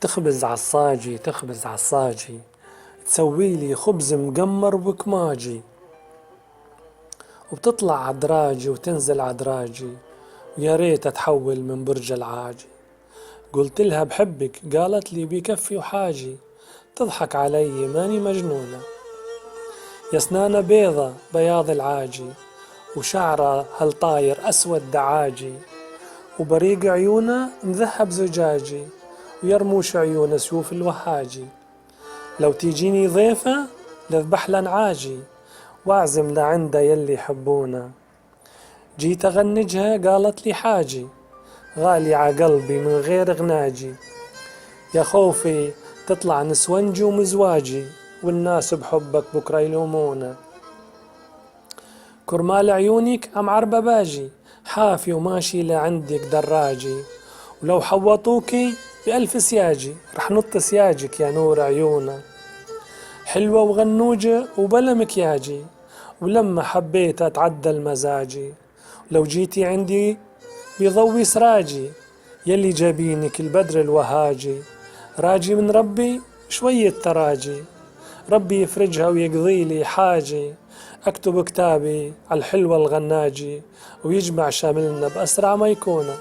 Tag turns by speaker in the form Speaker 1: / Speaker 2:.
Speaker 1: تخبز عصاجي تخبز عصاجي، تسويلي خبز مقمر وكماجي، وبتطلع عدراجي وتنزل عدراجي، ويا ريت تحول من برج العاجي. قلت لها بحبك قالت لي بكفي وحاجي، تضحك علي ماني مجنونة. يا سنانة بيضة بياض العاجي، وشعره هالطاير أسود دعاجي، وبريق عيونه مذهب زجاجي، ويرموش عيونه سيوف الوهاجي. لو تيجيني ضيفة لذبح لنعاجي، واعزم لعنده يلي يحبونا. جيت أغنجها قالت لي حاجي، غالي عقلبي من غير غناجي. يا خوفي تطلع نسونجي ومزواجي، والناس بحبك بكرة يلومونا. كرمال عيونك أم عربة باجي، حافي وماشي لعندك دراجي، ولو حوطوكي بألف سياجي، رح نط سياجك يا نور عيونا. حلوة وغنوجة وبلا مكياجي، ولما حبيت أتعدل مزاجي. لو جيتي عندي بيضوي سراجي، يلي جابينك البدر الوهاجي. راجي من ربي شوية تراجي، ربي يفرجها ويقضي لي حاجي. أكتب كتابي على الحلوة الغناجي، ويجمع شاملنا بأسرع ما يكون.